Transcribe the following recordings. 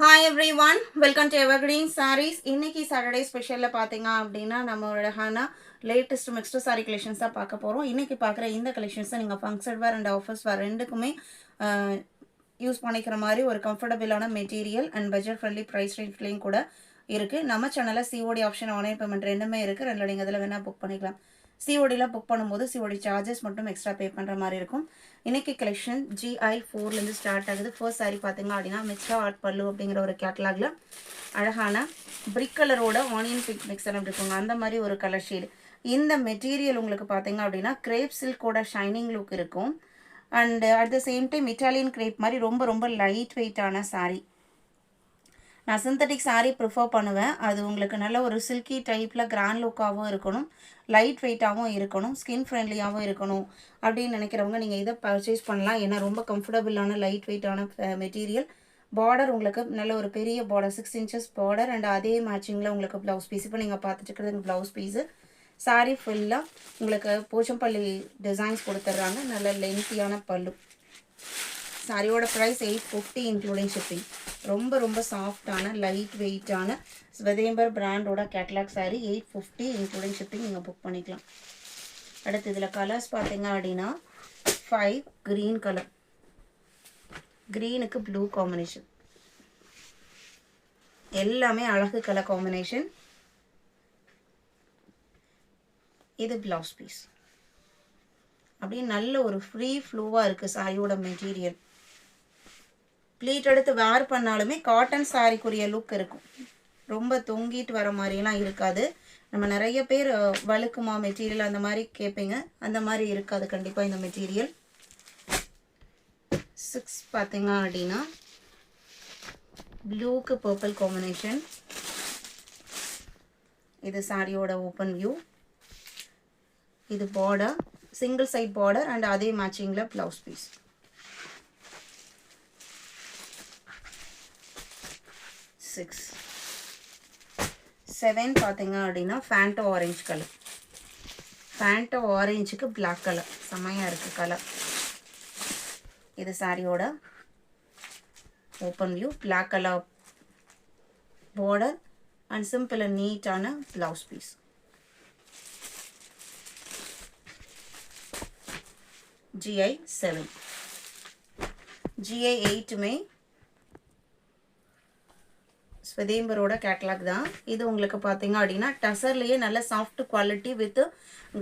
Hi everyone, welcome to Evergreen Sarees. இன்னைக்கு Saturday ஸ்பெஷல்ல பாத்தீங்க அப்படின்னா நம்ம அழகான லேட்டஸ்ட் மிக்ஸ்டு saree collections தான் பார்க்க போறோம். இன்னைக்கு பார்க்குற இந்த collections நீங்க function wear and offers wear ரெண்டுக்குமே யூஸ் பண்ணிக்கிற மாதிரி ஒரு கம்ஃபர்டபுளான material and budget friendly price ரேஞ்ச்லையும் கூட இருக்கு. நம்ம சேனல்ல சிஓடி ஆப்ஷன் ஆன்லைன் பேமெண்ட் ரெண்டுமே இருக்கு. ரெண்டுல நீங்க அதில் வேணா புக் பண்ணிக்கலாம். சிஓடியில் புக் பண்ணும்போது சிஓடி சார்ஜஸ் மட்டும் எக்ஸ்ட்ரா பே பண்ணுற மாதிரி இருக்கும். இன்னைக்கு கலெக்ஷன் GI4லேருந்து ஸ்டார்ட் ஆகுது. ஃபர்ஸ்ட் சாரி பார்த்தீங்க அப்படின்னா மிக்ஸ்டா ஆர்ட் பல்லு அப்படிங்கிற ஒரு கேட்டலாகில் அழகான பிரிக் கலரோட ஆனியன் பிங்க் மிக்சர் அப்படி இருக்குங்க. அந்த மாதிரி ஒரு கலர் ஷேடு. இந்த மெட்டீரியல் உங்களுக்கு பார்த்தீங்க அப்படின்னா கிரேப் சில்கோட ஷைனிங் லுக் இருக்கும். And at the same time Italian grape மாதிரி ரொம்ப ரொம்ப லைட் வெயிட்டான சாரீ. நான் சிந்தட்டிக் சாரீ ப்ரிஃபர் பண்ணுவேன். அது உங்களுக்கு நல்ல ஒரு சில்கி டைப்பில் கிராண்ட் லுக்காகவும் இருக்கணும், லைட் வெயிட்டாகவும் இருக்கணும், ஸ்கின் ஃப்ரெண்ட்லியாகவும் இருக்கணும் அப்படின்னு நினைக்கிறவங்க நீங்கள் இதை பர்ச்சேஸ் பண்ணலாம். ஏன்னா ரொம்ப கம்ஃபர்டபுளான லைட் வெயிட்டான மெட்டீரியல். பார்டர் உங்களுக்கு நல்ல ஒரு பெரிய பார்டர் 6 inches பார்டர் அண்ட் அதே மேட்சிங்கில் உங்களுக்கு ப்ளவுஸ் பீஸ். இப்போ நீங்கள் பார்த்துட்டு இருக்கிறது ப்ளவுஸ் பீஸு. சாரீ ஃபுல்லாக உங்களுக்கு போச்சம்பள்ளி டிசைன்ஸ் கொடுத்துட்றாங்க. நல்ல லென்த்தியான பல்லு. சாரியோட ப்ரைஸ் 850 இன்க்ளூடிங் ஷிப்பிங். ரொம்ப ரொம்ப சாஃப்டான லைட் வெயிட்டான ஸ்வதேம்பர் பிராண்டோட கேட்லாக் சாரீ 850 இன்க்ளூடிங் ஷிப்பிங் நீங்கள் புக் பண்ணிக்கலாம். அடுத்து இதில் கலர்ஸ் பார்த்தீங்க அப்படின்னா 5 க்ரீன் கலர், க்ரீனுக்கு ப்ளூ காம்பினேஷன், எல்லாமே அழகு கலர் காம்பினேஷன். இது ப்ளவுஸ் பீஸ். அப்படியே நல்ல ஒரு ஃப்ரீ ஃப்ளூவாக இருக்குது சாரியோட மெட்டீரியல். ப்ளீட் எடுத்து வேர் பண்ணாலுமே காட்டன் சாரிக்குரிய லுக் இருக்கும். ரொம்ப தொங்கிட்டு வர மாதிரிலாம் இருக்காது. நம்ம நிறைய பேர் வழுக்குமா மெட்டீரியல் அந்த மாதிரி கேட்பீங்க, அந்த மாதிரி இருக்காது கண்டிப்பாக இந்த மெட்டீரியல். 6 பார்த்தீங்க அப்படின்னா ப்ளூக்கு பர்பிள் காம்பினேஷன். இது சாரியோட ஓப்பன் வியூ. இது border, single side border and அதே மேட்சிங்கில் ப்ளவுஸ் பீஸ். 7 பார்த்தீங்க அப்படின்னா ஃபேண்டோ ஆரஞ்ச் கலர். ஃபேண்டோ ஆரஞ்சுக்கு பிளாக் கலர் செம்மையாக இருக்குது கலர். இது சாரியோட open view. Black colour border and simple and நீட்டான ப்ளவுஸ் பீஸ். GI7. GI8மே ஸ்வதேம்பரோட கேட்லாக் தான். இது உங்களுக்கு பார்த்தீங்க அப்படின்னா டசர்லேயே நல்ல சாஃப்ட் குவாலிட்டி வித்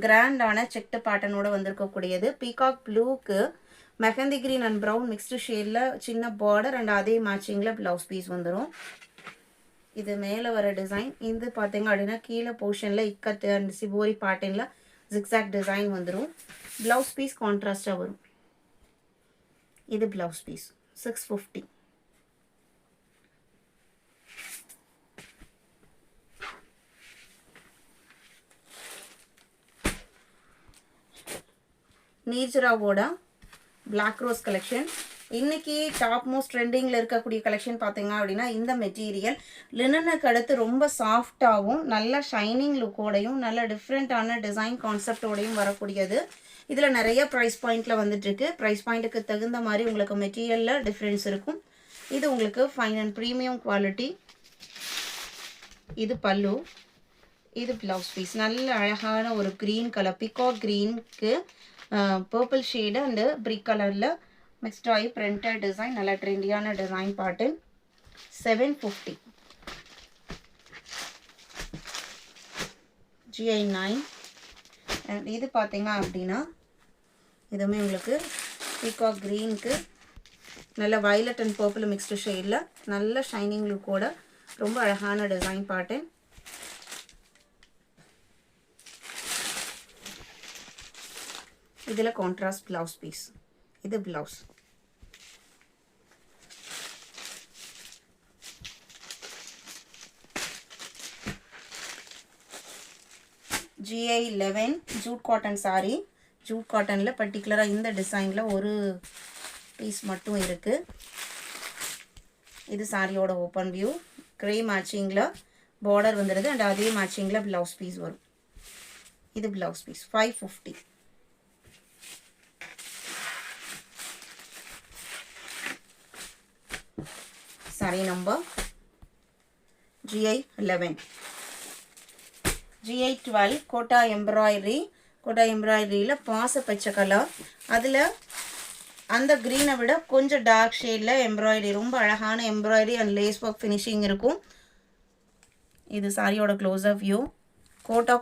கிராண்டான செக்டு பேட்டர்னோட வந்திருக்கக்கூடியது. பீகாக் ப்ளூக்கு mehndi green and brown mixed ஷேடில் சின்ன பார்டர் அண்ட் அதே மேட்சிங்கில் ப்ளவுஸ் பீஸ் வந்துடும். இது மேலே வர டிசைன். இது பார்த்தீங்க அப்படின்னா கீழே போர்ஷனில் இக்கத்து அண்ட் சிபோரி பேட்டர்னில் ஜிக்ஸாக் டிசைன் வந்துடும். ப்ளவுஸ் பீஸ் கான்ட்ராஸ்டாக வரும். இது ப்ளவுஸ் பீஸ் 650. நீர்ஜராவோட பிளாக் ரோஸ் கலெக்ஷன். இன்னைக்கு டாப் மோஸ்ட் ட்ரெண்டிங்கில் இருக்கக்கூடிய கலெக்ஷன் பார்த்தீங்க அப்படின்னா இந்த மெட்டீரியல் லினனுக்கு அடுத்து ரொம்ப சாஃப்டாகவும் நல்ல ஷைனிங் லுக்கோடையும் நல்ல டிஃப்ரெண்ட்டான டிசைன் கான்செப்டோடையும் வரக்கூடியது. இதில் நிறைய ப்ரைஸ் பாயிண்டில் வந்துட்டுருக்கு. ப்ரைஸ் பாயிண்ட்டுக்கு தகுந்த மாதிரி உங்களுக்கு மெட்டீரியலில் டிஃப்ரென்ஸ் இருக்கும். இது உங்களுக்கு ஃபைன் அண்ட் ப்ரீமியம் குவாலிட்டி. இது பல்லு, இது ப்ளவுஸ் பீஸ். நல்ல அழகான ஒரு க்ரீன் கலர், பிகாக் க்ரீனுக்கு பர்பிள் ஷேடு அண்டு பிரிக் கலரில் மிக்ஸ்ட் ஆகி பிரிண்டட் டிசைன். நல்ல ட்ரெண்டியான டிசைன் பேட்டர்ன். 750. GI9. அண்ட் இது பார்த்தீங்க அப்படின்னா இதுவுமே உங்களுக்கு பீகாக் க்ரீனுக்கு நல்ல வயலட் அண்ட் பர்பிள் மிக்ஸ்டு ஷேடில் நல்ல ஷைனிங் லுக்கோட ரொம்ப அழகான டிசைன் பேட்டர்ன். இதில் கான்ட்ராஸ்ட் ப்ளவுஸ் பீஸ். இது blouse. GI11 jute cotton sari. Jute காட்டனில் பர்டிகுலராக இந்த டிசைனில் ஒரு பீஸ் மட்டும் இருக்குது. இது சாரியோட ஓப்பன் வியூ. க்ரே மேட்சிங்கில் பார்டர் வந்துடுது அண்ட் அதே மேட்சிங்கில் ப்ளவுஸ் பீஸ் வரும். இது blouse piece 550. 6 saree number GI11. GI12 gota எம்ப்ராய்டரியில் பாச பச்சை கலர். அதில் அந்த க்ரீனை விட கொஞ்சம் டார்க் ஷேடில் எம்ப்ராய்டரி, ரொம்ப அழகான embroidery and lace work finishing இருக்கும். இது சாரியோட க்ளோஸ்அப் வியூ. கோட்டா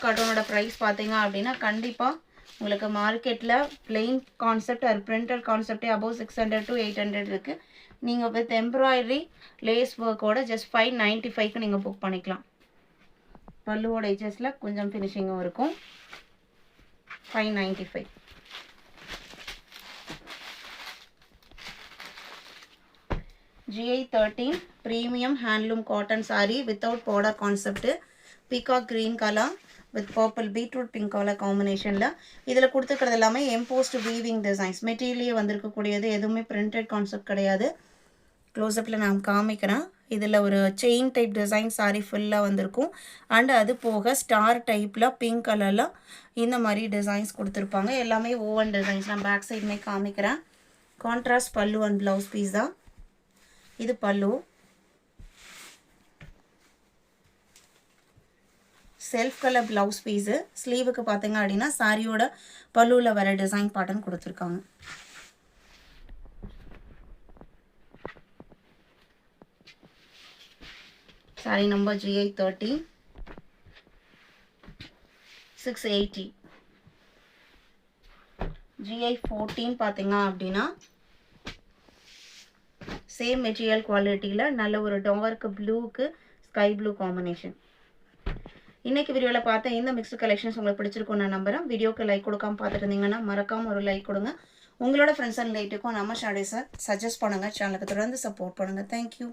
காட்டனோட ப்ரைஸ் பார்த்தீங்க அப்படின்னா கண்டிப்பாக உங்களுக்கு மார்க்கெட்டில் பிளெயின் கான்செப்ட் ஆர் பிரிண்டட் கான்செப்டே அபவ் 600 to 800 இருக்குது. நீங்கள் வித் எம்ப்ராய்டரி லேஸ் ஒர்க்கோட ஜஸ்ட் 595க்கு நீங்கள் புக் பண்ணிக்கலாம். பல்லுவோட எஜஸில் கொஞ்சம் ஃபினிஷிங்கும் இருக்கும். 595. GI13 premium handloom cotton sari without border concept. Peacock green colour with purple beetroot pink colour காம்பினேஷனில். இதில் கொடுத்துக்கிறது எல்லாமே எம்போஸ்ட் வீவிங் டிசைன்ஸ். மெட்டீரியலே வந்திருக்கக்கூடியது எதுவுமே பிரிண்டட் கான்செப்ட் கிடையாது. க்ளோஸ்அப்பில் நான் காமிக்கிறேன். இதில் ஒரு செயின் டைப் டிசைன் சாரீ ஃபுல்லாக வந்திருக்கும். அண்ட் அது போக ஸ்டார் டைப்பில் பிங்க் கலரில் இந்த மாதிரி டிசைன்ஸ் கொடுத்துருப்பாங்க. எல்லாமே ஓவன் டிசைன்ஸ். நான் பேக் சைடுமே காமிக்கிறேன். கான்ட்ராஸ்ட் பல்லு அண்ட் ப்ளவுஸ் பீஸ் தான். இது pallu. Self colour blouse piece. ஸ்லீவுக்கு பார்த்தீங்க அப்படின்னா சாரியோட பல்லுவில் வர டிசைன் பேட்டர்ன் கொடுத்துருக்காங்க. Sari number GI13 680. GI14 பார்த்தீங்க அப்படின்னா சேம் மெட்டீரியல் குவாலிட்டியில் நல்ல ஒரு டார்க் ப்ளூக்கு ஸ்கை ப்ளூ காம்பினேஷன். இன்றைக்கி வீடியோவில் பார்த்த இந்த மிக்ஸ்டு கலெக்ஷன்ஸ் உங்களுக்கு பிடிச்சிருக்கும் நான் நம்புகிறேன். வீடியோக்கு லைக் கொடுக்காமல் பார்த்துட்டு இருந்தீங்கன்னா மறக்காமல் ஒரு லைக் கொடுங்க. உங்களோட ஃப்ரெண்ட்ஸ் அண்ட் ரிலேட்டிவ்க்கும் நம்ம சாரீஸை சஜஸ்ட் பண்ணுங்கள். சேனலுக்கு தொடர்ந்து சப்போர்ட் பண்ணுங்கள். தேங்க்யூ.